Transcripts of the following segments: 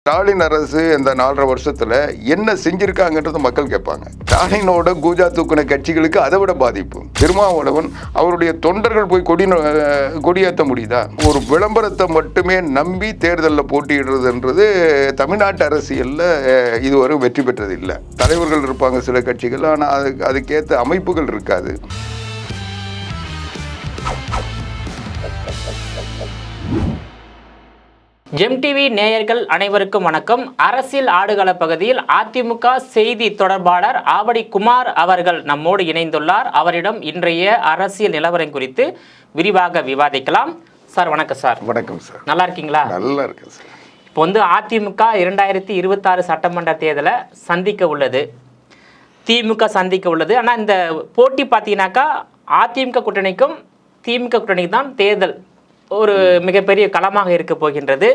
ஸ்டாலின் அரசு இந்த 4.5 வருஷத்துல என்ன செஞ்சிருக்காங்கன்றது மக்கள் கேட்பாங்க. ஸ்டாலினோட கூஜா தூக்குன கட்சிகளுக்கு அதை விட பாதிப்பு. திருமாவளவன் அவருடைய தொண்டர்கள் போய் கொடியேற்ற முடியுதா? ஒரு விளம்பரத்தை மட்டுமே நம்பி தேர்தலில் போட்டியிடுறதுன்றது தமிழ்நாட்டு அரசியல்ல இதுவரை வெற்றி பெற்றது இல்லை. தலைவர்கள் இருப்பாங்க சில கட்சிகள், ஆனால் அதுக்கேற்ற அமைப்புகள் இருக்காது. ஜெம் டிவி நேயர்கள் அனைவருக்கும் வணக்கம். அரசியல் ஆடுகள பகுதியில் அதிமுக செய்தி தொடர்பாளர் ஆவடி குமார் அவர்கள் நம்மோடு இணைந்துள்ளார். அவரிடம் இன்றைய அரசியல் நிலவரம் குறித்து விரிவாக விவாதிக்கலாம். சார் வணக்கம். சார் வணக்கம் சார். நல்லா இருக்கீங்களா? நல்லா இருக்கேன் சார். இப்போ அதிமுக 2026 சட்டமன்ற தேர்தலை சந்திக்க உள்ளது, திமுக சந்திக்க உள்ளது. ஆனால் இந்த போட்டி பார்த்தீங்கன்னாக்கா அதிமுக கூட்டணிக்கும் திமுக கூட்டணிக்கு தான் தேர்தல் ஒரு மிகப்பெரிய களமாக இருக்க போகின்றது.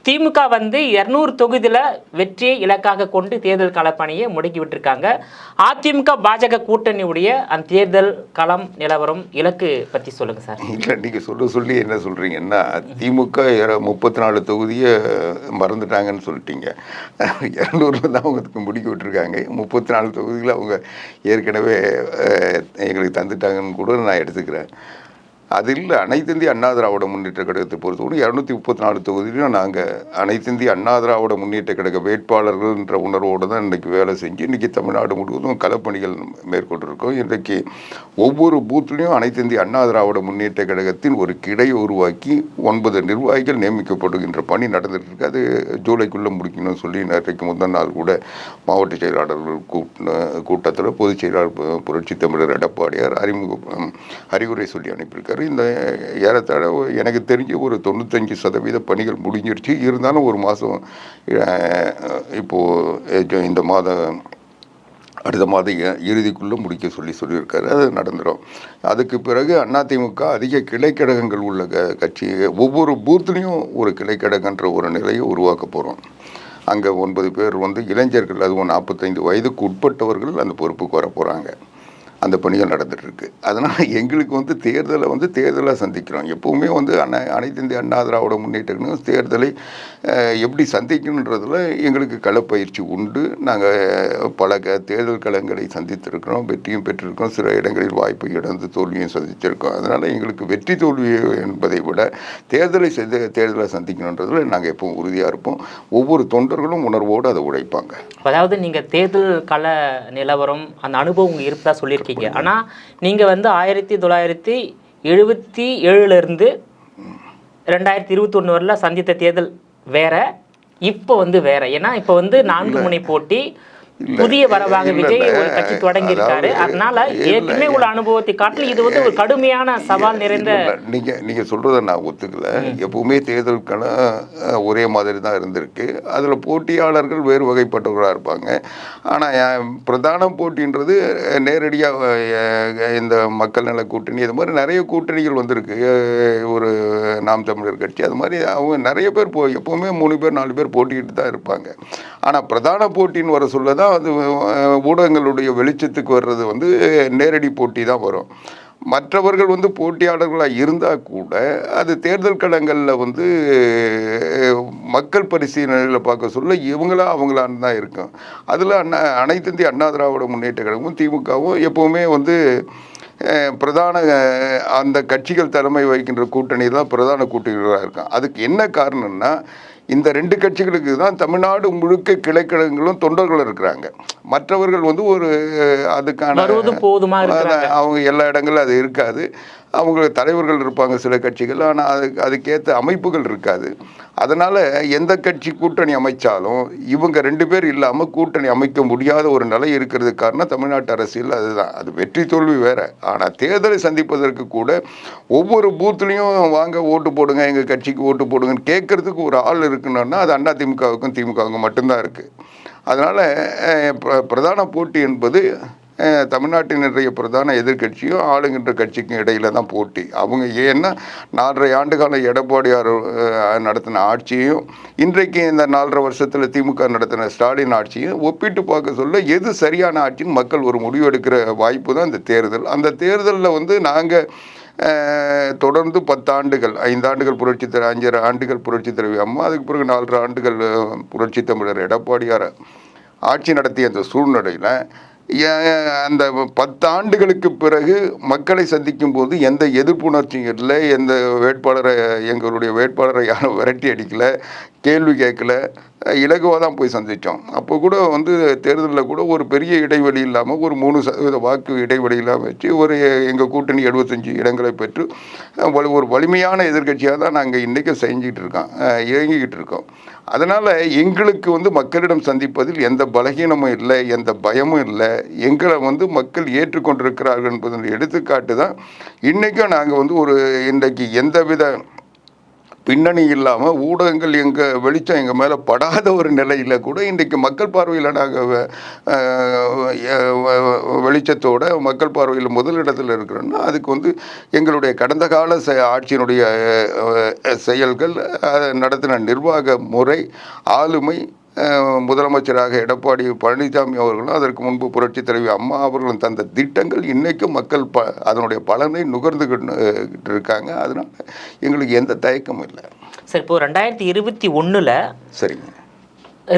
திமுக 200 தொகுதியில் வெற்றியை இலக்காக கொண்டு தேர்தல் களப்பணியை முடக்கி விட்டுருக்காங்க. அதிமுக பாஜக கூட்டணியுடைய அந்த தேர்தல் களம் நிலவரம் இலக்கு பற்றி சொல்லுங்கள் சார். இல்லை, நீங்கள் சொல்லி என்ன சொல்கிறீங்கன்னா, திமுக 34 தொகுதியை மறந்துட்டாங்கன்னு சொல்லிட்டீங்க. 200 தான் அவங்க முடுக்கி விட்டுருக்காங்க. 34 தொகுதியில் அவங்க ஏற்கனவே எங்களுக்கு தந்துட்டாங்கன்னு கூட நான் எடுத்துக்கிறேன். அது இல்லை, அனைத்து இந்திய அண்ணா திராவிட முன்னேற்ற கழகத்தை பொறுத்தவரை 234 தொகுதியிலும் நாங்கள் அனைத்து இந்திய அண்ணா திராவிட முன்னேற்ற கழக வேட்பாளர்கள்ன்ற உணர்வோடு தான் இன்றைக்கி வேலை செஞ்சு இன்றைக்கி தமிழ்நாடு முழுவதும் களப்பணிகள் மேற்கொண்டிருக்கோம். இன்றைக்கு ஒவ்வொரு பூத்துலேயும் அனைத்து இந்திய அண்ணா திராவிட முன்னேற்ற கழகத்தின் ஒரு கிளையை உருவாக்கி 9 நிர்வாகிகள் நியமிக்கப்படுகின்ற பணி நடந்துட்டு இருக்கு. அது ஜூலைக்குள்ளே முடிக்கணும்னு சொல்லி நேற்றைக்கு முந்தின நாள் கூட மாவட்ட செயலாளர்கள் கூட்டத்தில் பொதுச் செயலாளர் புரட்சி தமிழர் எடப்பாடியார் அறிவுரை சொல்லி அனுப்பியிருக்காரு. இந்த ஏறத்தாழ எனக்கு தெரிஞ்ச ஒரு 95% பணிகள் முடிஞ்சிருச்சு. இருந்தாலும் ஒரு மாதம் இப்போது இந்த அடுத்த மாதம் இறுதிக்குள்ளே முடிக்க சொல்லியிருக்காரு. அது நடந்துடும். அதுக்கு பிறகு அதிமுக அதிக கிளைக்கழகங்கள் உள்ள கட்சி, ஒவ்வொரு பூத்துலேயும் ஒரு கிளைக்கழகன்ற ஒரு நிலையை உருவாக்க போகிறோம். அங்கே 9 பேர் இளைஞர்கள், அதுவும் 45 வயதுக்கு உட்பட்டவர்கள் அந்த பொறுப்புக்கு வர போகிறாங்க. அந்த பணிகள் நடந்துகிட்ருக்கு. அதனால் எங்களுக்கு தேர்தலை சந்திக்கிறோம். எப்போவுமே அனைத்து இந்திய அண்ணா திராவிட முன்னேற்ற தேர்தலை எப்படி சந்திக்கணுன்றதில் எங்களுக்கு களப்பயிற்சி உண்டு. நாங்கள் பல தேர்தல் களங்களை சந்தித்திருக்கிறோம், வெற்றியும் பெற்றிருக்கோம். சில இடங்களில் வாய்ப்பை இழந்து தோல்வியும் சந்தித்திருக்கோம். அதனால் எங்களுக்கு வெற்றி தோல்வி என்பதை விட தேர்தலை சந்திக்கணுன்றதில் நாங்கள் எப்பவும் உறுதியாக இருப்போம். ஒவ்வொரு தொண்டர்களும் உணர்வோடு அதை உழைப்பாங்க. அதாவது நீங்கள் தேர்தல் கள நிலவரம் அந்த அனுபவம் இருப்பதா சொல்லியிருக்கீங்க. ஆனால் நீங்கள் 1977 2021 வரல சந்தித்த தேர்தல் வேற, இப்போ வேற. ஏன்னா இப்போ 4 முனை போட்டி, புதிய வரவாக விஜய் ஒரு கட்சி தொடங்கி இருக்காரு. அதனால ஏற்கனவே உள்ள அனுபவத்தை காட்டில் இது ஒரு கடுமையான சவால் நிறைந்த. நீங்க சொல்றதை நான் ஒத்துக்கல. எப்பவுமே தேர்தலுக்கான ஒரே மாதிரி தான் இருந்திருக்கு. அதுல போட்டியாளர்கள் வேறு வகைப்பட்டவர்களாக இருப்பாங்க. ஆனால் பிரதான போட்டின்றது நேரடியாக இந்த மக்கள் நல கூட்டணி, இது மாதிரி நிறைய கூட்டணிகள் வந்திருக்கு. ஒரு நாம் தமிழர் கட்சி, அது மாதிரி அவங்க நிறைய பேர் எப்பவுமே 3 பேர் 4 பேர் போட்டிக்கிட்டு தான் இருப்பாங்க. ஆனால் பிரதான போட்டின்னு வர சொல்ல தான் அது ஊடகங்களுடைய வெளிச்சத்துக்கு வர்றது நேரடி போட்டி தான் வரும். மற்றவர்கள் போட்டியாளர்களாக இருந்தால் கூட அது தேர்தல் களங்களில் மக்கள் பரிசீலனையில் பார்க்க சொல்ல அவங்களான்னு தான் இருக்கும். அதில் அனைத்து இந்திய அண்ணா திராவிட முன்னேற்ற கழகமும் திமுகவும் எப்போவுமே பிரதான அந்த கட்சிகள் தலைமை வகிக்கின்ற கூட்டணி தான் பிரதான கூட்டணிகளாக இருக்கும். அதுக்கு என்ன காரணம்னா, இந்த 2 கட்சிகளுக்கு தான் தமிழ்நாடு முழுக்க கிளைக்கழகங்களும் தொண்டர்களும் இருக்கிறாங்க. மற்றவர்கள் ஒரு அதுக்கான அவங்க எல்லா இடங்களும் அது இருக்காது. அவங்களுக்கு தலைவர்கள் இருப்பாங்க சில கட்சிகள், ஆனால் அதுக்கேற்ற அமைப்புகள் இருக்காது. அதனால் எந்த கட்சி கூட்டணி அமைச்சாலும் இவங்க 2 பேர் இல்லாமல் கூட்டணி அமைக்க முடியாத ஒரு நிலை இருக்கிறதுக்கு காரணம் தமிழ்நாட்டு அரசியல் அதுதான். அது வெற்றி தோல்வி வேறு. ஆனால் தேர்தலை சந்திப்பதற்கு கூட ஒவ்வொரு பூத்துலேயும் வாங்க ஓட்டு போடுங்க, எங்கள் கட்சிக்கு ஓட்டு போடுங்கன்னு கேட்கறதுக்கு ஒரு ஆள் இருக்கணும்னா அது அதிமுகவுக்கும் திமுகவுக்கும் மட்டும்தான் இருக்குது. அதனால் பிரதான போட்டி என்பது தமிழ்நாட்டினுடைய பிரதான எதிர்கட்சியும் ஆளுகின்ற கட்சிக்கும் இடையில தான் போட்டி. அவங்க ஏன்னா 4.5 ஆண்டுகால எடப்பாடியார் நடத்தின ஆட்சியும் இன்றைக்கு இந்த 4.5 வருஷத்தில் திமுக நடத்தின ஸ்டாலின் ஆட்சியும் ஒப்பிட்டு பார்க்க சொல்ல எது சரியான ஆட்சின்னு மக்கள் ஒரு முடிவு எடுக்கிற வாய்ப்பு தான் இந்த தேர்தல். அந்த தேர்தலில் நாங்கள் தொடர்ந்து 10 ஆண்டுகள் 5 ஆண்டுகள் புரட்சித்தலைவர் 5 ஆண்டுகள் புரட்சித் தலைவி அம்மா, அதுக்கு பிறகு 4 ஆண்டுகள் புரட்சித் தமிழர் எடப்பாடியார் ஆட்சி நடத்திய அந்த சூழ்நிலையில் அந்த 10 ஆண்டுகளுக்கு பிறகு மக்களை சந்திக்கும் போது எந்த எதிர்ப்புணர்ச்சியும் இல்லை, எந்த எங்களுடைய வேட்பாளரை யாரும் விரட்டி அடிக்கல, கேள்வி கேட்கல, இலகுவாக தான் போய் சந்தித்தோம். அப்போ கூட வந்து தேர்தலில் கூட ஒரு பெரிய இடைவெளி இல்லாமல் ஒரு 3% வாக்கு இடைவெளியெல்லாம் வச்சு எங்கள் கூட்டணி 75 இடங்களை பெற்று ஒரு வலிமையான எதிர்க்கட்சியாக தான் நாங்கள் இன்றைக்கும் இயங்கிக்கிட்டு இருக்கோம். அதனால் எங்களுக்கு வந்து மக்களிடம் சந்திப்பதில் எந்த பலகீனமும் இல்லை, எந்த பயமும் இல்லை. எங்களை வந்து மக்கள் ஏற்றுக்கொண்டிருக்கிறார்கள் என்பதன் எடுத்துக்காட்டு தான் இன்றைக்கும் நாங்கள் வந்து இன்றைக்கு எந்தவித பின்னணி இல்லாமல் ஊடகங்கள் வெளிச்சம் எங்கள் மேலே படாத ஒரு நிலையில் கூட இன்றைக்கு மக்கள் பார்வையில் நாங்கள் வெளிச்சத்தோட மக்கள் பார்வையில் முதலிடத்தில் இருக்கிறோன்னா அதுக்கு வந்து எங்களுடைய கடந்த கால ஆட்சியினுடைய செயல்கள், நடத்தின நிர்வாக முறை, ஆளுமை, முதலமைச்சராக எடப்பாடி பழனிசாமி அவர்களும் அதற்கு முன்பு புரட்சித் தலைவி அம்மா அவர்களும் தந்த திட்டங்கள் இன்றைக்கும் மக்கள் அதனுடைய பலனை நுகர்ந்துக்கிட்டு இருக்காங்க. அதனால் எங்களுக்கு எந்த தயக்கமும் இல்லை. சார், இப்போ 2021 சரிங்க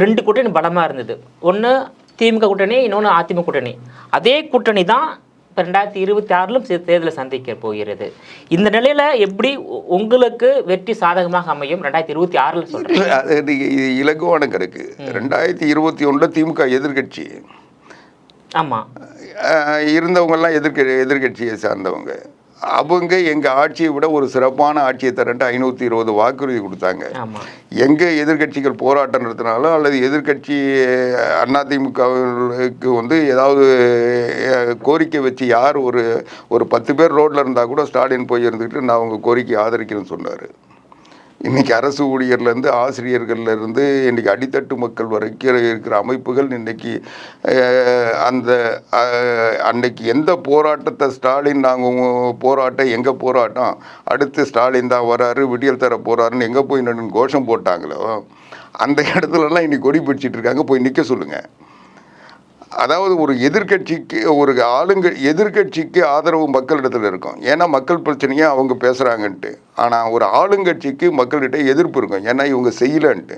2 கூட்டணி பலமாக இருந்தது. ஒன்று திமுக கூட்டணி, இன்னொன்று அதிமுக கூட்டணி. அதே கூட்டணி தான் இப்போ 2026 தேர்தலை சந்திக்க போகிறது. இந்த நிலையில் எப்படி உங்களுக்கு வெற்றி சாதகமாக அமையும் 2026 சொல்கிறேன்? அது இலகுவான கணக்கு. 2021 திமுக எதிர்கட்சி. ஆமாம், இருந்தவங்கெல்லாம் எதிர்கட்சியை சார்ந்தவங்க. அவங்க எங்கள் ஆட்சியை விட ஒரு சிறப்பான ஆட்சியை தரன்ட்டு 520 வாக்குறுதி கொடுத்தாங்க. எங்கே எதிர்கட்சிகள் போராட்டம் நடத்தினாலும் அல்லது எதிர்கட்சி அதிமுகவுக்கு வந்து ஏதாவது கோரிக்கை வச்சு யார் ஒரு 10 பேர் ரோட்டில் இருந்தால் கூட ஸ்டாலின் போய் இருந்துக்கிட்டு நான் அவங்க கோரிக்கை ஆதரிக்கிறேன்னு சொன்னார். இன்றைக்கி அரசு ஊழியர்லேருந்து ஆசிரியர்கள்லேருந்து இன்றைக்கி அடித்தட்டு மக்கள் வரைக்கும் இருக்கிற அமைப்புகள் இன்றைக்கி அன்னைக்கு எந்த போராட்டத்தை ஸ்டாலின் எங்கே போராட்டம் அடுத்து ஸ்டாலின் தான் வராரு, விடியல் தர போகிறாருன்னு எங்கே போய் கோஷம் போட்டாங்களோ அந்த இடத்துலலாம் இன்றைக்கி கொடி பிடிச்சிட்டு இருக்காங்க. போய் நிற்க சொல்லுங்கள். அதாவது ஒரு எதிர்கட்சிக்கு ஆதரவு மக்களிடத்தில் இருக்கும். ஏன்னா மக்கள் பிரச்சனையை அவங்க பேசுகிறாங்கன்ட்டு. ஆனால் ஒரு ஆளுங்கட்சிக்கு மக்கள்கிட்ட எதிர்ப்பு இருக்கும், ஏன்னா இவங்க செய்யலன்ட்டு.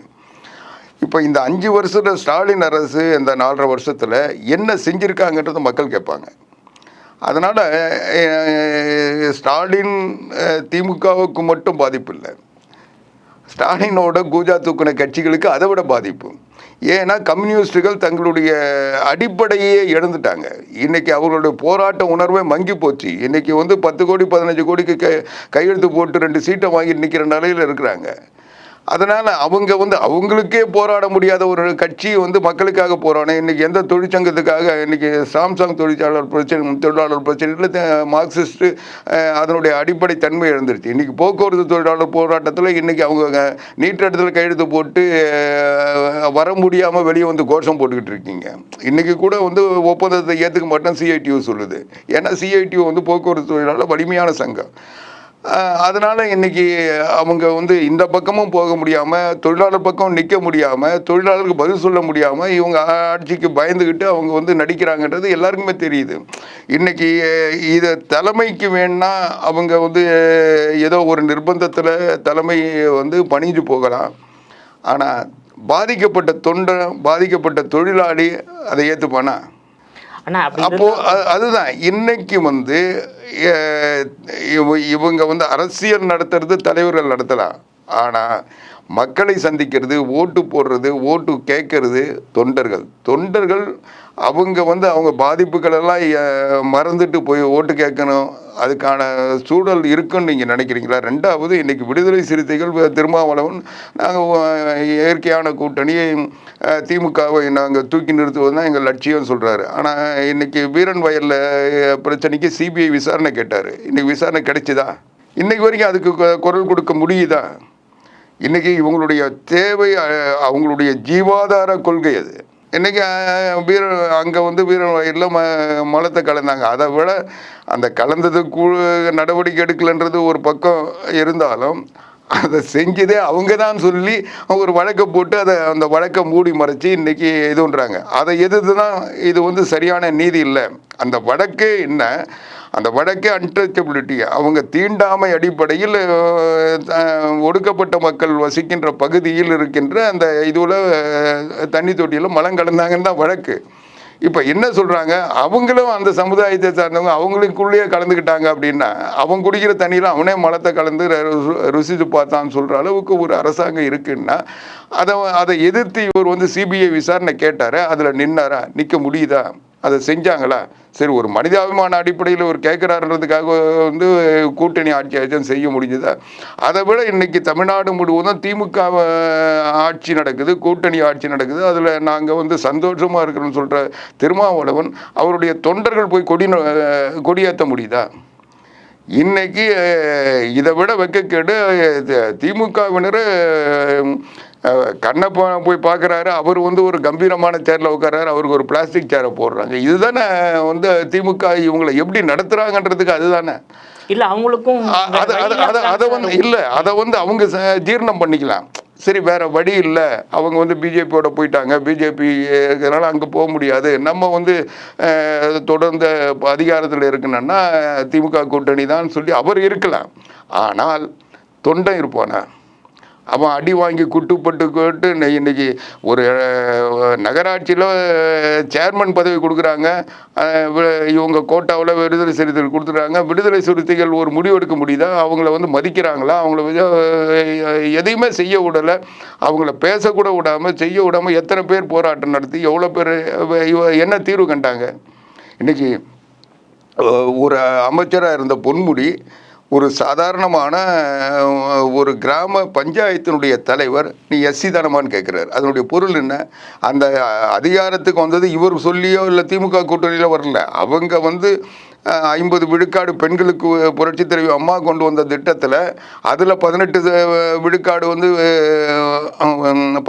இப்போ இந்த 5 வருஷத்தில் ஸ்டாலின் அரசு இந்த 4.5 வருஷத்தில் என்ன செஞ்சுருக்காங்கன்றது மக்கள் கேட்பாங்க. அதனால் ஸ்டாலின் திமுகவுக்கு மட்டும் பாதிப்பு இல்லை, ஸ்டாலினோட கூஜா தூக்குன கட்சிகளுக்கு அதை விட பாதிப்பு. ஏன்னா கம்யூனிஸ்டுகள் தங்களுடைய அடிப்படையே இழந்துட்டாங்க. இன்றைக்கி அவர்களுடைய போராட்ட உணர்வே மங்கி போச்சு. இன்றைக்கி வந்து 10 கோடி 15 கோடிக்கு கையெழுத்து போட்டு 2 சீட்டை வாங்கி நிற்கிற நிலையில் இருக்கிறாங்க. அதனால் அவங்களுக்கே போராட முடியாத ஒரு கட்சி மக்களுக்காக போராடும். இன்றைக்கி எந்த தொழிற்சங்கத்துக்காக இன்றைக்கி சாம்சங் தொழிலாளர் பிரச்சனையில் மார்க்சிஸ்ட்டு அதனுடைய அடிப்படை தன்மை இழந்துருச்சு. இன்றைக்கி போக்குவரத்து தொழிலாளர் போராட்டத்தில் இன்றைக்கி அவங்க நீட்டத்தில் கையெழுத்து போட்டு வர முடியாமல் வெளியே கோஷம் போட்டுக்கிட்டு இருக்கீங்க. இன்றைக்கி கூட ஒப்பந்தத்தை ஏற்றுக்க மாட்டேன் சிஐடியூ சொல்லுது. ஏன்னா சிஐடியூ போக்குவரத்து தொழிலாளர் வலிமையான சங்கம். அதனால் இன்றைக்கி அவங்க இந்த பக்கமும் போக முடியாமல், தொழிலாளர் பக்கம் நிற்க முடியாமல், தொழிலாளருக்கு பதில் சொல்ல முடியாமல் இவங்க ஆட்சிக்கு பயந்துக்கிட்டு அவங்க நடிக்கிறாங்கன்றது எல்லாருக்குமே தெரியுது. இன்றைக்கி இதை தலைமைக்கு வேணா அவங்க ஏதோ ஒரு நிர்பந்தத்தில் தலைமை பணிஞ்சு போகலாம். ஆனால் பாதிக்கப்பட்ட தொண்டன், பாதிக்கப்பட்ட தொழிலாளி அதை ஏற்றுப்பானா? அப்போ அதுதான் இன்னைக்கு இவங்க அரசியல் நடத்துறது தலைவர்கள் நடத்தலாம். ஆனால் மக்களை சந்திக்கிறது, ஓட்டு போடுறது, ஓட்டு கேட்கறது தொண்டர்கள் அவங்க அவங்க பாதிப்புகளெல்லாம் மறந்துட்டு போய் ஓட்டு கேட்கணும். அதுக்கான சூழல் இருக்குன்னு நீங்கள் நினைக்கிறீங்களா? 2வது, இன்றைக்கி விடுதலை சிறுத்தைகள் திருமாவளவன் நாங்கள் இயற்கையான கூட்டணி திமுகவை நாங்கள் தூக்கி நிறுத்துவது தான் எங்கள் லட்சியம் சொல்கிறாரு. ஆனால் இன்றைக்கி வீரன் வயலில் பிரச்சனைக்கு சிபிஐ விசாரணை கேட்டார். இன்றைக்கி விசாரணை கிடைச்சிதா? இன்றைக்கி வரைக்கும் அதுக்கு குரல் கொடுக்க முடியுதா? இன்றைக்கி இவங்களுடைய தேவை, அவங்களுடைய ஜீவாதார கொள்கை அது. இன்றைக்கி அங்கே வீரன் வயலில் மலத்தை கலந்தாங்க. அதை விட அந்த கலந்ததுக்கு நடவடிக்கை எடுக்கலைன்றது ஒரு பக்கம் இருந்தாலும் அதை செஞ்சதே அவங்க தான் சொல்லி ஒரு வழக்கை போட்டு அந்த வழக்கை மூடி மறைச்சி இன்றைக்கி இதுன்றாங்க. அதை எதிர்த்து தான் இது சரியான நீதி இல்லை. அந்த வழக்கே என்ன, அந்த வழக்கே அன்டச்சபிலிட்டி. அவங்க தீண்டாமை அடிப்படையில் ஒடுக்கப்பட்ட மக்கள் வசிக்கின்ற பகுதியில் இருக்கின்ற அந்த இதுல தண்ணி தொட்டியில் மலம் கலந்தாங்கன்னு தான் வழக்கு. இப்போ என்ன சொல்கிறாங்க, அவங்களும் அந்த சமுதாயத்தை சார்ந்தவங்க அவங்களுக்குள்ளேயே கலந்துக்கிட்டாங்க அப்படின்னா, அவங்க குடிக்கிற தண்ணியில் அவனே மலத்தை கலந்து ருசித்து பார்த்தான்னு சொல்கிற அளவுக்கு ஒரு அரசாங்கம் இருக்குன்னா, அதை எதிர்த்து இவர் வந்து சிபிஐ விசாரணை கேட்டார். அதில் நின்னாரா? நிற்க முடியுதா? அதை செஞ்சாங்களா? சரி, ஒரு மனிதாபிமான அடிப்படையில் ஒரு கேட்குறாருன்றதுக்காக வந்து கூட்டணி ஆட்சி செய்ய முடிஞ்சதா? அதை விட இன்னைக்கு தமிழ்நாடு முழுவதும் திமுக ஆட்சி நடக்குது, கூட்டணி ஆட்சி நடக்குது. அதில் நாங்கள் வந்து சந்தோஷமாக இருக்கிறோன்னு சொல்கிற திருமாவளவன் அவருடைய தொண்டர்கள் போய் கொடியேற்ற முடியுதா? இன்னைக்கு இதை விட வெட்கக்கேடு. திமுகவினர் கண்ணப்ப போய் பார்க்குறாரு, அவர் வந்து ஒரு கம்பீரமான சேரில் உட்காராரு, அவருக்கு ஒரு பிளாஸ்டிக் சேரை போடுறாங்க. இதுதானே வந்து திமுக இவங்களை எப்படி நடத்துகிறாங்கன்றதுக்கு அதுதானே. இல்லை அவங்களுக்கும் அதை வந்து இல்லை, அதை வந்து அவங்க ஜீரணம் பண்ணிக்கலாம். சரி, வேற வழி இல்லை, அவங்க வந்து பிஜேபியோட போயிட்டாங்க, பிஜேபி இருக்கிறனால அங்கே போக முடியாது, நம்ம வந்து தொடர்ந்து அதிகாரத்தில் இருக்கணும்னா திமுக கூட்டணி தான் சொல்லி அவர் இருக்கலாம். ஆனால் தொண்டன் இருப்பானா? அவன் அடி வாங்கி குட்டுப்பட்டு இன்னைக்கு ஒரு நகராட்சியில் சேர்மன் பதவி கொடுக்குறாங்க, இவங்க கோட்டாவில் விடுதலை சிறுத்தைகள் கொடுத்துட்றாங்க. விடுதலை சிறுத்தைகள் ஒரு முடிவெடுக்க முடியுதா? அவங்கள வந்து மதிக்கிறாங்களா? அவங்கள எதையுமே செய்ய விடலை, அவங்கள பேசக்கூட விடாமல் செய்ய விடாமல் எத்தனை பேர் போராட்டம் நடத்தி எவ்வளோ பேர் என்ன தீர்வு கண்டாங்க? இன்னைக்கு ஒரு அமைச்சராக இருந்த பொன்முடி ஒரு சாதாரணமான ஒரு கிராம பஞ்சாயத்தினுடைய தலைவர், நீ எஸ்சி தானமான்னு கேட்குறாரு. அதனுடைய பொருள் என்ன? அந்த அதிகாரத்துக்கு வந்தது இவர் சொல்லியோ இல்லை திமுக கூட்டணியில் வரல. அவங்க வந்து 50 விழுக்காடு பெண்களுக்கு புரட்சித் தலைவி அம்மா கொண்டு வந்த திட்டத்தில் அதில் 18 விழுக்காடு வந்து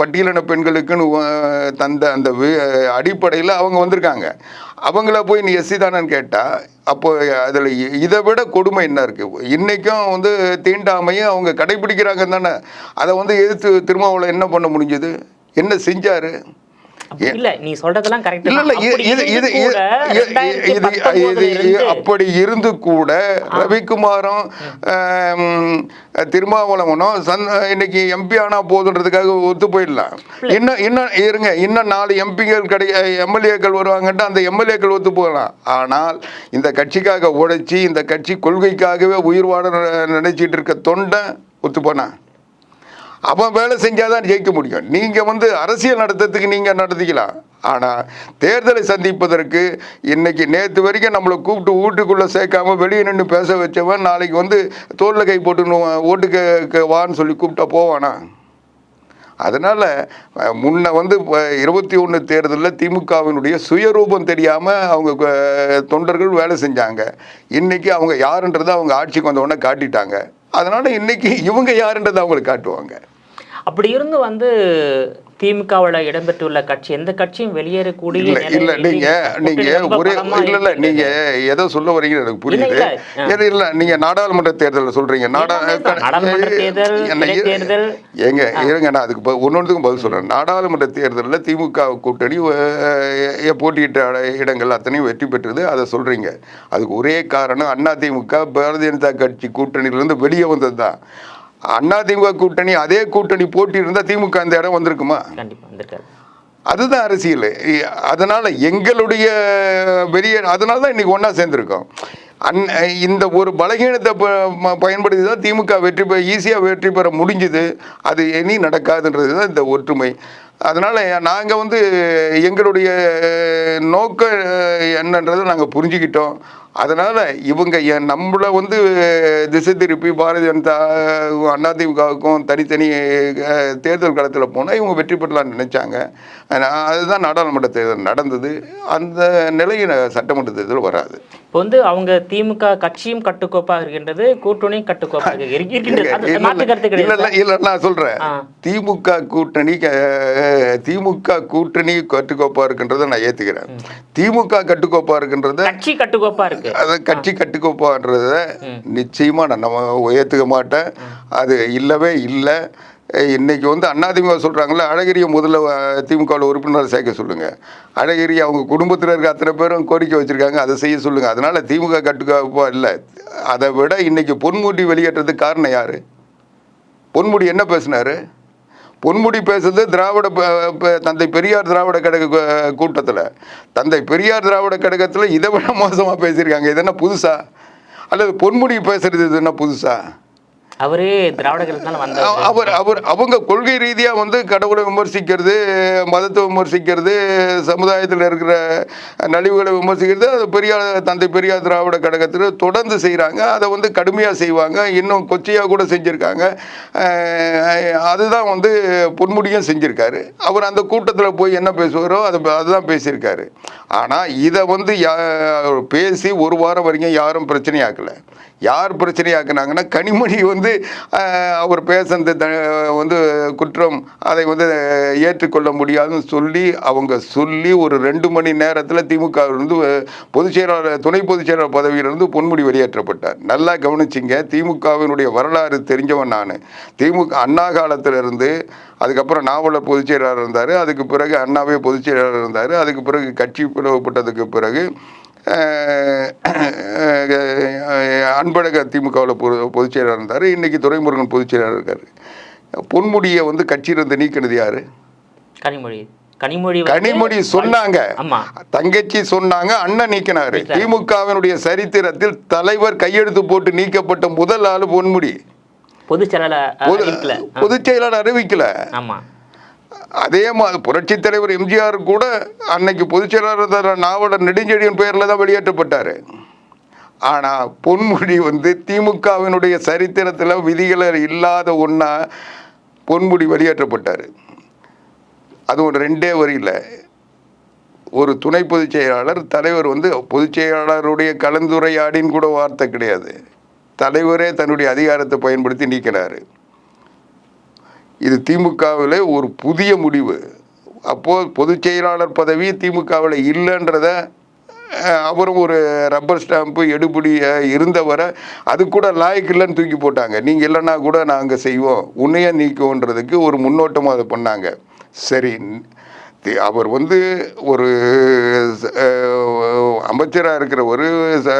பட்டியலின பெண்களுக்குன்னு தந்த அந்த அடிப்படையில் அவங்க வந்திருக்காங்க. அவங்கள போய் நீ எஸ்சி தானன்னு கேட்டால், அப்போ அதில் இதை விட கொடுமை என்ன இருக்குது? இன்றைக்கும் வந்து தீண்டாமையும் அவங்க கடைபிடிக்கிறாங்க தானே. அதை வந்து எதிர்த்து திருமாவளவன் என்ன பண்ண முடிஞ்சது? என்ன செஞ்சார்? இல்ல நீ சொல்றதெல்லாம் கரெக்ட். இல்ல அப்படி இருந்து கூட ரவிக்குமாரும் திருமாவளவனும் இன்னைக்கு எம்பி ஆனா போதுன்றதுக்காக ஒத்து போயிடலாம். இன்னும் 4 எம்பிகள் எம்எல்ஏக்கள் வருவாங்கன்ட்டு அந்த எம்எல்ஏக்கள் ஒத்து போகலாம். ஆனால் இந்த கட்சிக்காக உழைச்சி இந்த கட்சி கொள்கைக்காகவே உயிர் வாழ நினைச்சிட்டு இருக்க தொண்டை ஒத்து போனா அவன் வேலை செஞ்சாதான் ஜெயிக்க முடியும். நீங்கள் வந்து அரசியல் நடத்துறதுக்கு நீங்கள் நடத்திக்கலாம், ஆனால் தேர்தலை சந்திப்பதற்கு இன்னைக்கு நேற்று வரைக்கும் நம்மளை கூப்பிட்டு வீட்டுக்குள்ளே சேர்க்காம வெளியே நின்று பேச வச்சவன் நாளைக்கு வந்து தோளில் கை போட்டு ஓட்டுக்கு வான்னு சொல்லி கூப்பிட்டா போவானா? அதனால் முன்ன வந்து 21 தேர்தலில் திமுகவினுடைய சுயரூபம் தெரியாமல் அவங்க தொண்டர்கள் வேலை செஞ்சாங்க. இன்றைக்கி அவங்க யாருன்றதை அவங்க ஆட்சிக்கு வந்தவொடனே காட்டிட்டாங்க. அதனால் இன்றைக்கி இவங்க யாருன்றதை அவங்களுக்கு காட்டுவாங்க. அப்படி இருந்து வந்து திமுகவில் இடம்பெற்றுள்ள கட்சி எந்த கட்சியும் வெளியேறக்கூடிய இல்லை. நீங்கள் ஒரே இல்லை நீங்கள் எதோ சொல்ல வரீங்கன்னு எனக்கு புரியுது. இல்லை நீங்கள் நாடாளுமன்ற தேர்தலில் சொல்கிறீங்க. ஏங்க இருங்க, நான் அதுக்கு ஒன்னொன்றுக்கும் பதில் சொல்கிறேன். நாடாளுமன்ற தேர்தலில் திமுக கூட்டணி போட்டியிட்ட இடங்கள் அத்தனையும் வெற்றி பெற்றது, அதை சொல்கிறீங்க. அதுக்கு ஒரே காரணம் அதிமுக பாரதிய ஜனதா கட்சி கூட்டணியிலிருந்து வெளியே வந்தது தான். அதிமுக கூட்டணி அதே கூட்டணி போட்டி இருந்தால் திமுக அந்த இடம் வந்திருக்குமா? அதுதான் அரசியல். அதனால எங்களுடைய அதனால தான் இன்னைக்கு ஒன்றா சேர்ந்துருக்கோம். இந்த ஒரு பலகீனத்தை பயன்படுத்தி தான் திமுக ஈஸியாக வெற்றி பெற முடிஞ்சுது. அது இனி நடக்காதுன்றது தான் இந்த ஒற்றுமை. அதனால் நாங்கள் வந்து எங்களுடைய நோக்கம் என்னன்றதை நாங்கள் புரிஞ்சுக்கிட்டோம். அதனால் இவங்க நம்மளை வந்து திசை திருப்பி பாரதிய ஜனதா அதிமுகவுக்கும் தனித்தனி தேர்தல் களத்தில் போனால் இவங்க வெற்றி பெறலான்னு நினச்சாங்க. அதுதான் நாடாளுமன்ற தேர்தல் நடந்தது. அந்த நிலையில் சட்டமன்ற தேர்தல் வராது. இப்போ வந்து அவங்க திமுக கட்சியும் கட்டுக்கோப்பாக இருக்கின்றது, கூட்டணியும் கட்டுக்கோப்பாக இருக்கின்றது. இல்லை நான் சொல்கிறேன், திமுக கூட்டணி கட்டுக்கோப்பாக இருக்கின்றதை நான் ஏற்றுக்கிறேன். திமுக கட்டுக்கோப்பாக இருக்கின்றத கட்சி கட்டுக்கோப்பாக இருக்கு. கட்சி கட்டுக்கோப்பான்றத நிச்சயமா நான் ஏற்றுக்க மாட்டேன். அது இல்லவே இல்லை. இன்னைக்கு வந்து அதிமுக சொல்கிறாங்களே, அழகிரியை முதல்ல திமுகவில் உறுப்பினர் சேர்க்க சொல்லுங்கள். அழகிரி அவங்க குடும்பத்தில் இருக்க அத்தனை பேரும் கோரிக்கை வச்சுருக்காங்க, அதை செய்ய சொல்லுங்கள். அதனால் திமுக கட்டுக்கோப்பா இல்லை. அதை விட இன்னைக்கு பொன்முடி வெளியேற்றதுக்கு காரணம் யார்? பொன்முடி என்ன பேசினார்? பொன்முடி பேசுறது தந்தை பெரியார் திராவிட கழக கூட்டத்தில். தந்தை பெரியார் திராவிட கழகத்தில் இதை விட மோசமாக பேசியிருக்காங்க. இது என்ன புதுசா? அல்லது பொன்முடி பேசுறது இது என்ன புதுசா? அவரே திராவிட கழகத்தால வந்த அவங்க கொள்கை ரீதியாக வந்து கடவுளை விமர்சிக்கிறது, மதத்தை விமர்சிக்கிறது, சமுதாயத்தில் இருக்கிற நலிவுகளை விமர்சிக்கிறது, அது தந்தை பெரியார் திராவிட கழகத்தில் தொடர்ந்து செய்கிறாங்க. அதை வந்து கடுமையாக செய்வாங்க, இன்னும் கொச்சையாக கூட செஞ்சுருக்காங்க. அதுதான் வந்து பொன்முடியும் செஞ்சுருக்காரு. அவர் அந்த கூட்டத்தில் போய் என்ன பேசுவாரோ அதுதான் பேசியிருக்காரு. ஆனால் இதை வந்து பேசி ஒரு வாரம் வரைக்கும் யாரும் பிரச்சனையாக்கலை. யார் பிரச்சனையாக்குனாங்கன்னா, கனிமொழி வந்து அவர் பேசுறது வந்து குற்றம், அதை வந்து ஏற்றுக்கொள்ள முடியாதுன்னு சொல்லி ஒரு 2 மணி நேரத்தில் திமுகவிலிருந்து பொதுச் செயலாளர், துணை பொதுச் செயலாளர் பதவியிலிருந்து பொன்முடி வெளியேற்றப்பட்டார். நல்லா கவனிச்சிங்க, திமுகவினுடைய வரலாறு தெரிஞ்சவன் நான். திமுக அண்ணா காலத்திலிருந்து, அதுக்கப்புறம் நாவலர் பொதுச் செயலாளர் இருந்தார், அதுக்கு பிறகு அண்ணாவே பொதுச் செயலாளர் இருந்தார், அதுக்கு பிறகு கட்சி பிளவுபட்டதுக்கு பிறகு அன்பழக திமுகவில் பொதுச் செயலாளர் இருந்தார், இன்னைக்கு துரைமுருகன் பொதுச் செயலாளர் இருக்கார். பொன்முடியை வந்து கட்சியிலிருந்து நீக்கினது யாரு? கனிமொழி சொன்னாங்க, தங்கச்சி சொன்னாங்க, அண்ணன் நீக்கினாரு. திமுகவினுடைய சரித்திரத்தில் தலைவர் கையெழுத்து போட்டு நீக்கப்பட்ட முதல் ஆளு பொன்முடி. பொதுச் செயலாளர் அறிவிக்கல. அதே மாதிரி புரட்சி தலைவர் எம்ஜிஆர் கூட அன்னைக்கு பொதுச் செயலாளர் நாவலர் நெடுஞ்செழியன் பெயரில் தான் வெளியேற்றப்பட்டார். ஆனால் பொன்முடி வந்து திமுகவினுடைய சரித்திரத்தில் விதிகளை இல்லாத ஒன்றா பொன்முடி வெளியேற்றப்பட்டார். அதுவும் 2 வரியில். ஒரு துணை பொதுச் செயலாளர், தலைவர் வந்து பொதுச் செயலாளருடைய கலந்துரையாடின்னு கூட வார்த்தை கிடையாது. தலைவரே தன்னுடைய அதிகாரத்தை பயன்படுத்தி நீக்கிறார். இது திமுகவில் ஒரு புதிய முடிவு. அப்போது பொதுச் செயலாளர் பதவி திமுகவில் இல்லைன்றத அவரும் ஒரு ரப்பர் ஸ்டாம்பு எடுபடி இருந்தவரை அது கூட லாய்க்கு இல்லைன்னு தூக்கி போட்டாங்க. நீங்கள் இல்லைன்னா கூட நாங்கள் செய்வோம், உன்னையே நீக்குவோன்றதுக்கு ஒரு முன்னோட்டமாக அதை பண்ணாங்க. சரி, அவர் வந்து ஒரு அமைச்சராக இருக்கிற ஒரு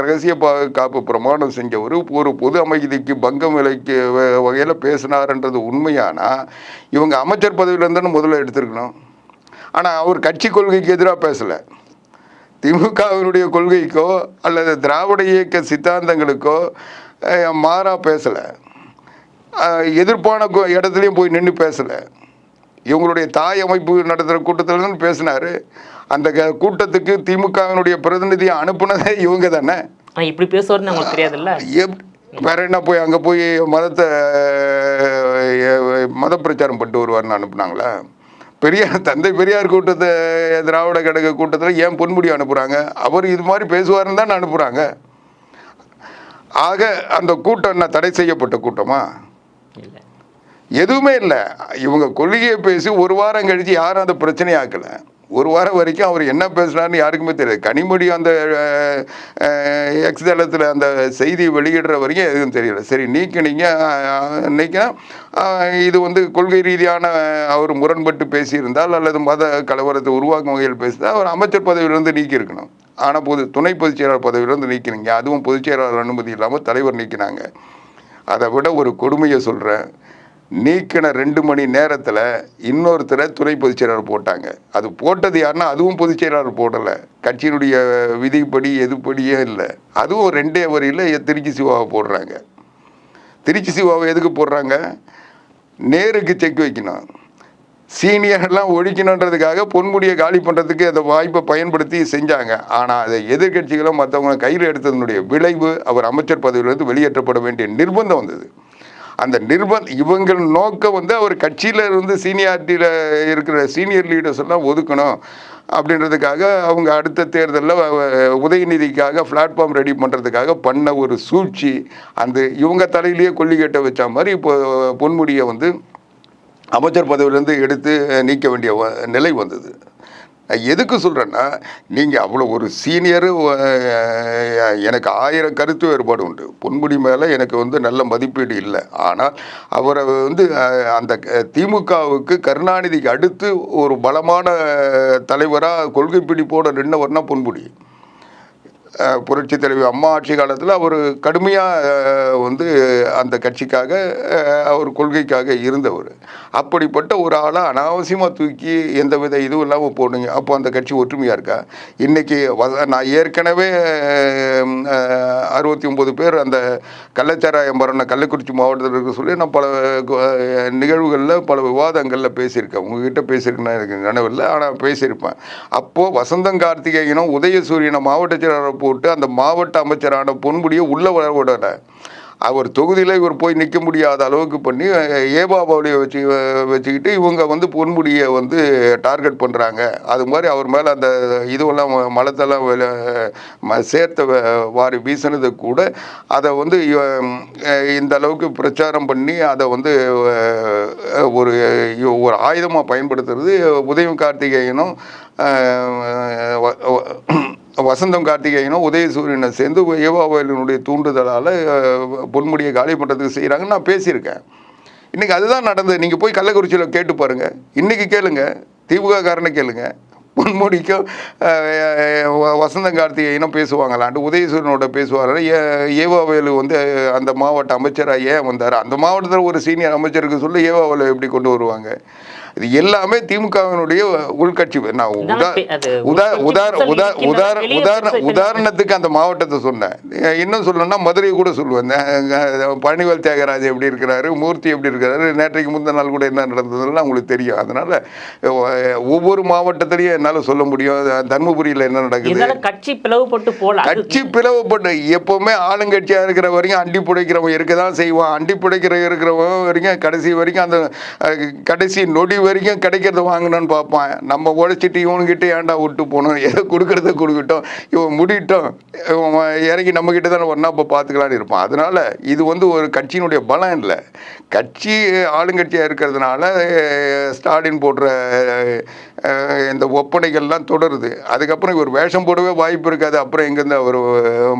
ரகசிய பாதுகாப்பு பிரமாணம் செஞ்சவர் ஒரு பொது அமைதிக்கு பங்கம் விளைக்க வகையில் பேசினார்ன்றது உண்மையானா இவங்க அமைச்சர் பதவியிலேருந்துன்னு முதல்ல எடுத்துருக்கணும். ஆனால் அவர் கட்சி கொள்கைக்கு எதிராக பேசலை, திமுகவினுடைய கொள்கைக்கோ அல்லது திராவிட இயக்க சித்தாந்தங்களுக்கோ மாறாக பேசலை, எதிர்ப்பான இடத்துலையும் போய் நின்று பேசலை. இவங்களுடைய தாய் அமைப்பு நடத்துகிற கூட்டத்தில் தான் பேசினார். அந்த கூட்டத்துக்கு திமுகவினுடைய பிரதிநிதியை அனுப்புனதே இவங்க தானே. இப்படி பேசுவார்னு நமக்கு தெரியாதுல்ல. வேற என்ன போய் அங்கே போய் மத பிரச்சாரம் பண்ணிட்டு வருவார்னு அனுப்புனாங்களா? தந்தை பெரியார் கூட்டத்தை, திராவிட கழக கூட்டத்தில் ஏன் பொன்முடி அனுப்புகிறாங்க? அவர் இது மாதிரி பேசுவாருன்னு தான் அனுப்புகிறாங்க. ஆக அந்த கூட்டம் என்ன தடை செய்யப்பட்ட கூட்டமா? எதுவுமே இல்லை. இவங்க கொள்கையை பேசி ஒரு வாரம் கழித்து யாரும் அந்த பிரச்சனையாக்கலை. ஒரு வாரம் வரைக்கும் அவர் என்ன பேசுனார்னு யாருக்குமே தெரியாது. கனிமொழி அந்த எக்ஸ் தளத்தில் அந்த செய்தியை வெளியிடுற வரைக்கும் எதுவும் தெரியல. சரி, நீக்கினா இது வந்து கொள்கை ரீதியான அவர் முரண்பட்டு பேசியிருந்தால் அல்லது மத கலவரத்தை உருவாக்கும் வகையில் பேசினால் அவர் அமைச்சர் பதவியிலிருந்து நீக்கியிருக்கணும். ஆனால் துணை பொதுச் செயலாளர் பதவியிலிருந்து நீக்கினீங்க. அதுவும் பொதுச் செயலாளர் அனுமதி இல்லாமல் தலைவர் நீக்கினாங்க. அதை விட ஒரு கொடுமையை சொல்கிறேன், நீக்கின 2 மணி நேரத்தில் இன்னொருத்தரை துணை பொதுச் செயலாளர் போட்டாங்க. அது போட்டது யாருன்னா அதுவும் பொதுச் செயலாளர் போடலை, கட்சியினுடைய விதிப்படி எதுப்படியே இல்லை. அதுவும் 2 வரியில் திருச்சி சிவாவை போடுறாங்க. திருச்சி சிவாவை எதுக்கு போடுறாங்க? நேருக்கு செக் வைக்கணும், சீனியர்லாம் ஒழிக்கணுன்றதுக்காக பொன்முடியை காலி பண்ணுறதுக்கு அந்த வாய்ப்பை பயன்படுத்தி செஞ்சாங்க. ஆனால் அதை எதிர்கட்சிகளும் மற்றவங்க கையில் எடுத்ததனுடைய விளைவு அவர் அமைச்சர் பதவியிலிருந்து வெளியேற்றப்பட வேண்டிய நிர்பந்தம் வந்தது. அந்த இவங்கள் நோக்கம் வந்து அவர் கட்சியில் இருந்து சீனியாரிட்டியில் இருக்கிற சீனியர் லீடர்ஸ் எல்லாம் ஒதுக்கணும் அப்படின்றதுக்காக அவங்க அடுத்த தேர்தலில் உதயநிதிக்காக பிளாட்ஃபார்ம் ரெடி பண்ணுறதுக்காக பண்ண ஒரு சூழ்ச்சி. அந்த இவங்க தலையிலேயே கொல்லிக்கட்டை வச்ச மாதிரி இப்போ பொன்முடியை வந்து அமைச்சர் பதவியிலேருந்து எடுத்து நீக்க வேண்டிய நிலை வந்தது. எதுக்கு சொல்கிறேன்னா, நீங்கள் அவ்வளோ ஒரு சீனியரு, எனக்கு 1000 கருத்து வேறுபாடு உண்டு. பொன்முடி மேலே எனக்கு வந்து நல்ல மதிப்பீடு இல்லை. ஆனால் அவரை வந்து அந்த திமுகவுக்கு கருணாநிதிக்கு அடுத்து ஒரு பலமான தலைவராக கொள்கை பிடிப்போடு நின்றவர்னா பொன்முடி. புரட்சி தலைவி அம்மா ஆட்சி காலத்தில் அவர் கடுமையாக வந்து அந்த கட்சிக்காக, அவர் கொள்கைக்காக இருந்தவர். அப்படிப்பட்ட ஒரு ஆளை அனாவசியமாக தூக்கி எந்தவித இதுவும் இல்லாமல் போடுங்க. அப்போ அந்த கட்சி ஒற்றுமையாக இருக்கா? இன்றைக்கி நான் ஏற்கனவே 69 பேர் அந்த கள்ளச்சாராயம் மரணம் கள்ளக்குறிச்சி மாவட்டத்தில் இருக்க சொல்லி நான் பல நிகழ்வுகளில் பல விவாதங்களில் பேசியிருக்கேன். உங்ககிட்ட பேசியிருக்கேன்னு எனக்கு நினைவில்லை, ஆனால் பேசியிருப்பேன். அப்போது வசந்தம் கார்த்திகேயனும் உதயசூரியனை மாவட்ட செயலாளர் போட்டு அந்த மாவட்ட அமைச்சரான பொன்முடியை உள்ள விடலை. அவர் தொகுதியில் இவர் போய் நிற்க முடியாத அளவுக்கு பண்ணி ஏபாபாவளியை வச்சுக்கிட்டு இவங்க வந்து பொன்முடியை வந்து டார்கெட் பண்ணுறாங்க. அது மாதிரி அவர் மேலே அந்த இதுவெல்லாம் மலத்தெல்லாம் சேர்த்த வாரி வீசினது கூட அதை வந்து இந்த அளவுக்கு பிரச்சாரம் பண்ணி அதை வந்து ஒரு ஆயுதமாக பயன்படுத்துறது உதயம் கார்த்திகேயனும் வசந்தம் கார்த்திகேயனும் உதயசூரியனை சேர்ந்து ஏவாவலினுடைய தூண்டுதலால் பொன்முடியை காலி பண்ணுறதுக்கு செய்கிறாங்கன்னு நான் பேசியிருக்கேன். இன்றைக்கி அதுதான் நடந்தது. நீங்கள் போய் கள்ளக்குறிச்சியில் கேட்டு பாருங்கள். இன்றைக்கி கேளுங்க, திமுக காரனை கேளுங்க, பொன்முடிக்கும் வசந்தம் கார்த்திகேயனும் பேசுவாங்களான்ட்டு உதயசூரியனோட பேசுவாங்க. ஏவாவேலு வந்து அந்த மாவட்ட அமைச்சராக ஏன் வந்தார்? அந்த மாவட்டத்தில் ஒரு சீனியர் அமைச்சருக்கு சொல்ல ஏவாவேலு எப்படி கொண்டு வருவாங்க? இது எல்லாமே திமுகவினுடைய உள்கட்சி. நான் உதாரணத்துக்கு அந்த மாவட்டத்தை சொன்னேன். இன்னும் சொல்லணும்னா மதுரையை கூட சொல்லுவேன். பழனிவேல் தியாகராஜ் எப்படி இருக்கிறாரு, மூர்த்தி எப்படி இருக்கிறாரு, நேற்றைக்கு முந்தின நாள் கூட என்ன நடந்ததுன்னா உங்களுக்கு தெரியும். அதனால ஒவ்வொரு மாவட்டத்திலையும் என்னால் சொல்ல முடியும். தர்மபுரியில் என்ன நடக்குது, கட்சி பிளவுபட்டு போல கட்சி பிளவுபட்டு எப்பவுமே ஆளுங்கட்சியாக இருக்கிற வரைக்கும் அண்டி புடைக்கிறவன் இருக்க தான் செய்வான். அண்டி இருக்கிறவன் வரைக்கும் கடைசி வரைக்கும் அந்த கடைசி நொடி வரைக்கும் கிடைக்கிறத வாங்கணும்னு பார்ப்பான். நம்ம உழைச்சிட்டு இவனுக்கிட்ட ஏன்டா விட்டு போகணும், எதை கொடுக்கறத கொடுக்கட்டும், இவன் முடிட்டோம், இவன் இறங்கி நம்மக்கிட்ட தானே ஒன்றா இப்போ பார்த்துக்கலான்னு இருப்பான். அதனால் இது வந்து ஒரு கட்சியினுடைய பலம் இல்லை. கட்சி ஆளுங்கட்சியாக இருக்கிறதுனால ஸ்டாலின் போடுற இந்த ஒப்பனைகள்லாம் தொடருது. அதுக்கப்புறம் இவர் வேஷம் போடவே வாய்ப்பு இருக்காது. அப்புறம் எங்கேருந்து அவர்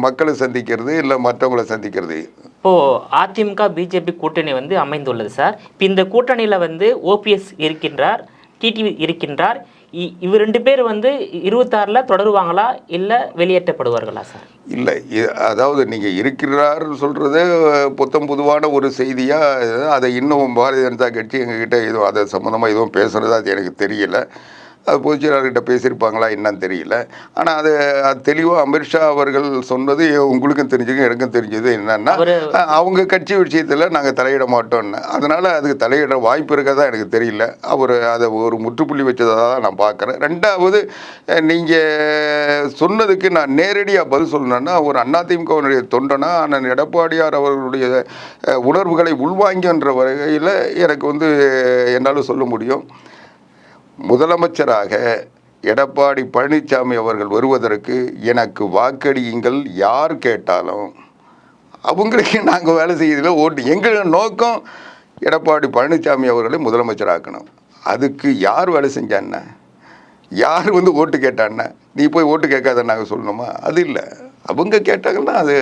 மக்களை சந்திக்கிறது இல்லை மற்றவங்களை சந்திக்கிறது? இப்போது அதிமுக பிஜேபி கூட்டணி வந்து அமைந்துள்ளது சார். இப்போ இந்த கூட்டணியில் வந்து ஓபிஎஸ் இருக்கின்றார், டிடிவி இருக்கின்றார். இவர் 2 பேர் வந்து 26 தொடருவாங்களா இல்லை வெளியேற்றப்படுவார்களா சார்? இல்லை, அதாவது நீங்கள் இருக்கிறாருன்னு சொல்கிறது புத்தம் பொதுவான ஒரு செய்தியாக. அதை இன்னும் பாரதிய ஜனதா கட்சி எங்ககிட்ட எதுவும் அதை சம்மந்தமாக எதுவும் பேசுகிறதா அது எனக்கு தெரியல. அது பொதுச்செயலாளர்கிட்ட பேசியிருப்பாங்களா என்னன்னு தெரியல. ஆனால் அது தெளிவாக அமித்ஷா அவர்கள் சொன்னது உங்களுக்கும் தெரிஞ்சுக்கும் எனக்கும் தெரிஞ்சது என்னன்னா, அவங்க கட்சி விஷயத்தில் நாங்கள் தலையிட மாட்டோம்னு. அதனால் அதுக்கு தலையிட வாய்ப்பு இருக்கதா எனக்கு தெரியல. அவர் அதை ஒரு முற்றுப்புள்ளி வச்சதாக தான் நான் பார்க்குறேன். ரெண்டாவது, நீங்கள் சொன்னதுக்கு நான் நேரடியாக பதில் சொல்லணுன்னா, ஒரு அதிமுகவினுடைய தொண்டனா அண்ணன் எடப்பாடியார் அவர்களுடைய உணர்வுகளை உள்வாங்கின்ற வகையில் எனக்கு வந்து என்னால் சொல்ல முடியும். முதலமைச்சராக எடப்பாடி பழனிசாமி அவர்கள் வருவதற்கு எனக்கு வாக்களியுங்கள் யார் கேட்டாலும் அவங்களுக்கு நாங்கள் வேலை செய்யறதில்ல. ஓட்டு எங்களோட நோக்கம் எடப்பாடி பழனிசாமி அவர்களை முதலமைச்சராக்கணும். அதுக்கு யார் வேலை செஞ்சான்னா, யார் வந்து ஓட்டு கேட்டான்னா, நீ போய் ஓட்டு கேட்காத நாங்கள் சொல்லணுமா? அது இல்லை. அவங்க கேட்டாங்கன்னா அது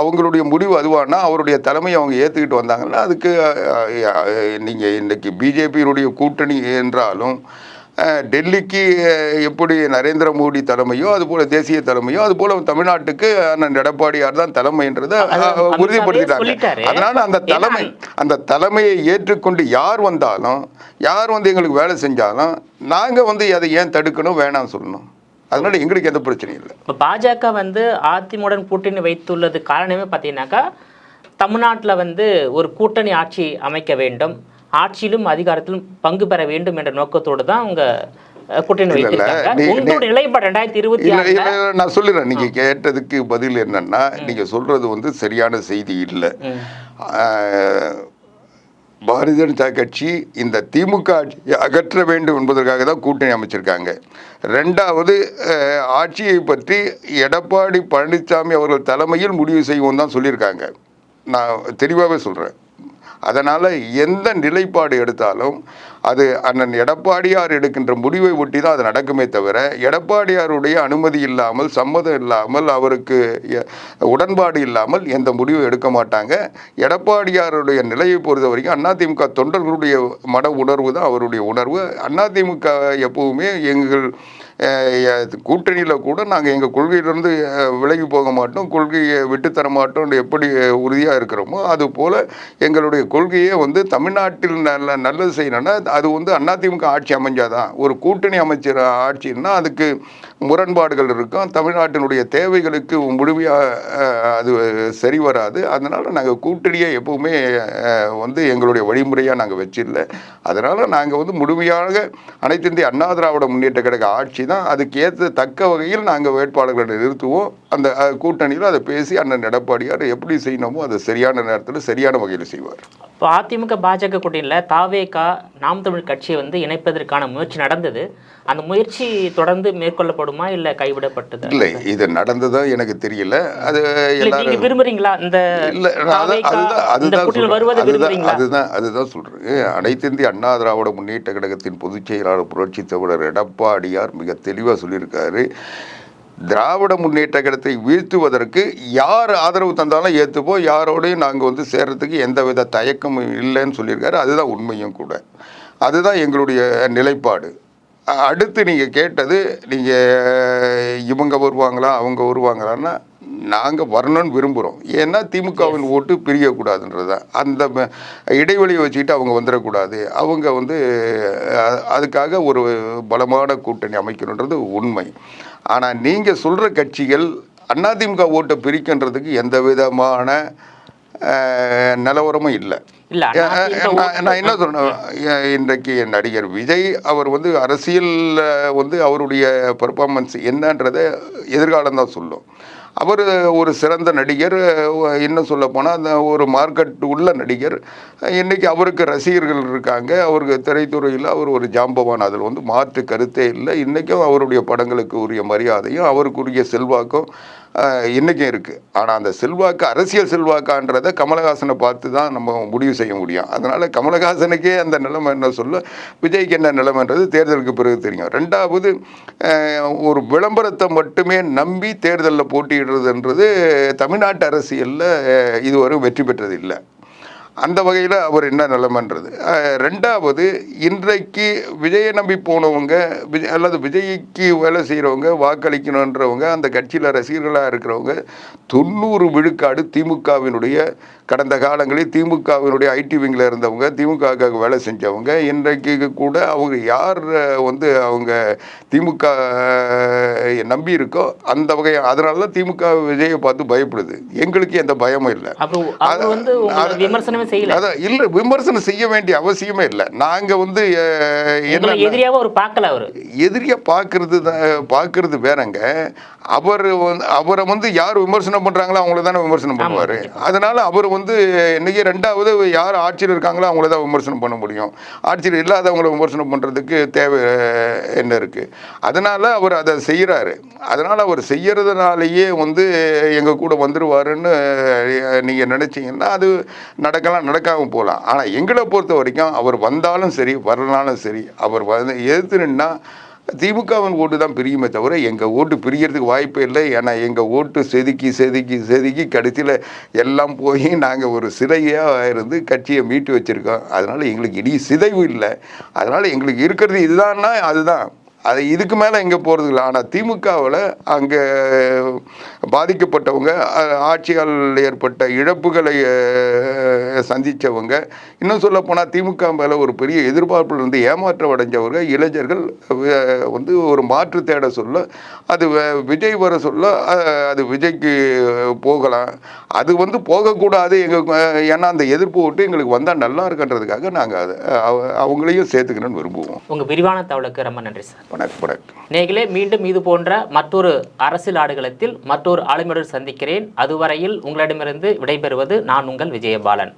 அவங்களுடைய முடிவு. அதுவானா அவருடைய தலைமையை அவங்க ஏற்றுக்கிட்டு வந்தாங்கன்னா அதுக்கு நீங்கள் இன்றைக்கி பிஜேபியினுடைய கூட்டணி என்றாலும் டெல்லிக்கு எப்படி நரேந்திர மோடி தலைமையோ அதுபோல் தேசிய தலைமையோ அதுபோல் தமிழ்நாட்டுக்கு அண்ணன் எடப்பாடியார் தான் தலைமைன்றதை உறுதிப்படுத்திட்டாங்க. அதனால் அந்த தலைமையை ஏற்றுக்கொண்டு யார் வந்தாலும், யார் வந்து எங்களுக்கு வேலை செஞ்சாலும் நாங்கள் வந்து அதை ஏன் தடுக்கணும், வேணாம்னு சொல்லணும். அதனால எங்களுக்கு எந்த பிரச்சனையும் இல்லை. இப்போ பாஜக வந்து அதிமுடன் கூட்டணி வைத்துள்ளது காரணமே பார்த்தீங்கன்னாக்கா, தமிழ்நாட்டில் வந்து ஒரு கூட்டணி ஆட்சி அமைக்க வேண்டும், ஆட்சியிலும் அதிகாரத்திலும் பங்கு பெற வேண்டும் என்ற நோக்கத்தோடு தான் அவங்க கூட்டணி வைத்திருக்காங்க. உங்களோட நிலைப்பாடு 2026 நான் சொல்லுறேன். நீங்க கேட்டதுக்கு பதில் என்னன்னா, நீங்க சொல்றது வந்து சரியான செய்தி இல்லை. பாரதிய ஜனதா கட்சி இந்த திமுக ஆட்சியை அகற்ற வேண்டும் என்பதற்காக தான் கூட்டணி அமைச்சிருக்காங்க. ரெண்டாவது, ஆட்சியை பற்றி எடப்பாடி பழனிசாமி அவர்கள் தலைமையில் முடிவு செய்வோம் தான் சொல்லியிருக்காங்க. நான் தெளிவாகவே சொல்கிறேன். அதனால் எந்த நிலைப்பாடு எடுத்தாலும் அது அண்ணன் எடப்பாடியார் எடுக்கின்ற முடிவை ஒட்டி தான் அது நடக்குமே தவிர, எடப்பாடியாருடைய அனுமதி இல்லாமல், சம்மதம் இல்லாமல், அவருக்கு உடன்பாடு இல்லாமல் எந்த முடிவும் எடுக்க மாட்டாங்க. எடப்பாடியாருடைய நிலையை பொறுத்த வரைக்கும் அதிமுக தொண்டர்களுடைய மன உணர்வு தான் அவருடைய உணர்வு. அதிமுக எப்பவுமே எங்கள் கூட்டணியில் கூட நாங்கள் எங்கள் கொள்கையிலிருந்து விலகி போக மாட்டோம், கொள்கையை விட்டுத்தர மாட்டோம் எப்படி உறுதியாக இருக்கிறோமோ அதுபோல் எங்களுடைய கொள்கையை வந்து தமிழ்நாட்டில் நல்லது செய்யணும்னா அது வந்து அதிமுக ஆட்சி அமைஞ்சாதான். ஒரு கூட்டணி அமைச்சர் ஆட்சின்னா அதுக்கு முரண்பாடுகள் இருக்கும். தமிழ்நாட்டினுடைய தேவைகளுக்கு முழுமையாக அது சரி வராது. அதனால் நாங்கள் கூட்டணியை எப்பவுமே வந்து எங்களுடைய வழிமுறையாக நாங்கள் வச்சிடல. அதனால் நாங்கள் வந்து முழுமையாக அனைத்து இந்திய அண்ணா திராவிட முன்னேற்ற கழக ஆட்சி தான். அதுக்கு ஏற்ற தக்க வகையில் நாங்கள் வேட்பாளர்களை நிறுத்துவோம். அந்த கூட்டணியில் அதை பேசி அண்ணன் எடப்பாடியார் எப்படி செய்யணுமோ அதை சரியான நேரத்தில் சரியான வகையில் செய்வார். இப்போ அதிமுக பாஜக கூட்டணியில் தாவேகா நாம் தமிழ் கட்சியை வந்து இணைப்பதற்கான முயற்சி நடந்தது. அந்த முயற்சி தொடர்ந்து மேற்கொள்ளப்படுமா இல்லை கைவிடப்பட்டது? இல்லை, இது நடந்ததா எனக்கு தெரியல. அது எல்லாரும் விரும்புறீங்களா? இந்த அதுதான் சொல்றேன். அனைத்து இந்திய அண்ணா திராவிட முன்னேற்ற கழகத்தின் பொதுச் செயலாளர் புரட்சி தமிழர் எடப்பாடியார் மிக தெளிவாக சொல்லியிருக்காரு. திராவிட முன்னேற்ற கழகத்தை வீழ்த்துவதற்கு யார் ஆதரவு தந்தாலும் ஏற்றுப்போம், யாரோடையும் நாங்கள் வந்து சேர்றதுக்கு எந்தவித தயக்கமும் இல்லைன்னு சொல்லியிருக்காரு. அதுதான் உண்மையும் கூட. அதுதான் எங்களுடைய நிலைப்பாடு. அடுத்து நீங்கள் கேட்டது, நீங்கள் இவங்க வருவாங்களா அவங்க வருவாங்களான்னா, நாங்கள் வரணும்னு விரும்புகிறோம். ஏன்னா திமுகவின் ஓட்டு பிரியக்கூடாதுன்றது தான். அந்த இடைவெளியை வச்சுக்கிட்டு அவங்க வந்துடக்கூடாது. அவங்க வந்து அதுக்காக ஒரு பலமான கூட்டணி அமைக்கணுன்றது உண்மை. ஆனால் நீங்கள் சொல்கிற கட்சிகள் அதிமுக ஓட்டை பிரிக்கின்றதுக்கு எந்த விதமான நிலவரமும் இல்லை. நான் என்ன சொன்னேன், இன்றைக்கு நடிகர் விஜய் அவர் வந்து அரசியலில் வந்து அவருடைய பெர்ஃபார்மன்ஸ் என்னன்றதை எதிர்காலம் தான் சொல்லும். அவர் ஒரு சிறந்த நடிகர், இன்னும் சொல்ல போனால் அந்த ஒரு மார்க்கெட் உள்ள நடிகர். இன்றைக்கி அவருக்கு ரசிகர்கள் இருக்காங்க. அவருக்கு திரைத்துறையில் அவர் ஒரு ஜாம்பவான், அதில் வந்து மாற்று கருத்தே இல்லை. இன்றைக்கும் அவருடைய படங்களுக்கு உரிய மரியாதையும் அவருக்குரிய செல்வாக்கும் இன்றைக்கும் இருக்குது. ஆனால் அந்த செல்வாக்கு அரசியல் செல்வாக்கான்றதை கமலஹாசனை பார்த்து தான் நம்ம முடிவு செய்ய முடியும். அதனால் கமலஹாசனுக்கே அந்த நிலைமை என்ன சொல்ல, விஜய்க்கு என்ன நிலைமைன்றது தேர்தலுக்கு பிறகு தெரியும். ரெண்டாவது, ஒரு விளம்பரத்தை மட்டுமே நம்பி தேர்தலில் போட்டியிடுறதுன்றது தமிழ்நாட்டு அரசியலில் இதுவரை வெற்றி பெற்றது இல்லை. அந்த வகையில் அவர் என்ன நிலைமைன்றது. ரெண்டாவது, இன்றைக்கு விஜயை நம்பி போனவங்க, அல்லது விஜய்க்கு வேலை செய்கிறவங்க, வாக்களிக்கணுன்றவங்க, அந்த கட்சியில் ரசிகர்களாக இருக்கிறவங்க 90 விழுக்காடு திமுகவினுடைய கடந்த காலங்களில் திமுகவினுடைய ஐடி விங்கில் இருந்தவங்க, திமுகவுக்காக வேலை செஞ்சவங்க. இன்றைக்கு கூட அவங்க யார் வந்து அவங்க திமுக நம்பி இருக்கோ அந்த வகை. அதனால தான் திமுக விஜயை பார்த்து பயப்படுது. எங்களுக்கு எந்த பயமும் இல்லை. அதான் இல்லை, விமர்சனம் செய்ய வேண்டிய அவசியமே இல்லை. நாங்கள் வந்து எதிரியாக ஒரு பார்க்கல, அவர் எதிரியாக பார்க்கறது வேறங்க. அவரை வந்து யார் விமர்சனம் பண்ணுறாங்களோ அவங்கள தானே விமர்சனம் பண்ணுவார். அதனால அவர் வந்து இன்னைக்கு ரெண்டாவது யார் ஆட்சியில் இருக்காங்களோ அவங்கள தான் விமர்சனம் பண்ண முடியும். ஆட்சியில் இல்லாதவங்களை விமர்சனம் பண்ணுறதுக்கு தேவை என்ன இருக்குது? அதனால் அவர் அதை செய்கிறாரு. அதனால் அவர் செய்கிறதுனாலேயே வந்து எங்கள் கூட வந்துடுவாருன்னு நீங்கள் நினச்சிங்கன்னா அது நடக்காமல் போகலாம். ஆனால் எங்களை பொறுத்த வரைக்கும் அவர் வந்தாலும் சரி வரனாலும் சரி, அவர் வந்து எதிர்த்து நின்னா திமுகவின் ஓட்டு தான் பிரியுமே தவிர எங்கள் ஓட்டு பிரியறதுக்கு வாய்ப்பே இல்லை. ஏன்னா எங்கள் ஓட்டு செதுக்கி கடைசியில் எல்லாம் போய் நாங்கள் ஒரு சிலையாக இருந்து கட்சியை மீட்டு வச்சுருக்கோம். அதனால் எங்களுக்கு இனி சிதைவு இல்லை. அதனால் எங்களுக்கு இருக்கிறது இதுதான்னா அதுதான். அது இதுக்கு மேலே எங்கே போகிறது இல்லை. ஆனால் திமுகவில் அங்கே பாதிக்கப்பட்டவங்க, ஆட்சியால் ஏற்பட்ட இழப்புகளை சந்தித்தவங்க, இன்னும் சொல்லப்போனால் திமுக மேலே ஒரு பெரிய எதிர்பார்ப்பில் இருந்து ஏமாற்றம் அடைஞ்சவர்கள், இளைஞர்கள் வந்து ஒரு மாற்று தேட சொல்ல, அது விஜய் வர சொல்ல அது விஜய்க்கு போகலாம். அது வந்து போகக்கூடாது ஏன்னா அந்த எதிர்ப்பு விட்டு எங்களுக்கு வந்தால் நல்லா இருக்குன்றதுக்காக நாங்கள் அதை அவங்களையும் சேர்த்துக்கணும்னு விரும்புவோம். உங்கள் விரிவான தகவலுக்கு ரொம்ப நன்றி சார். வணக்கம். நேயர்களே, மீண்டும் இது போன்ற மற்றொரு அரசியல் ஆடுகளத்தில் மற்றொரு ஆளுமையுடன் சந்திக்கிறேன். அதுவரையில் உங்களிடமிருந்து விடைபெறுவது நான் உங்கள் விஜயபாலன்.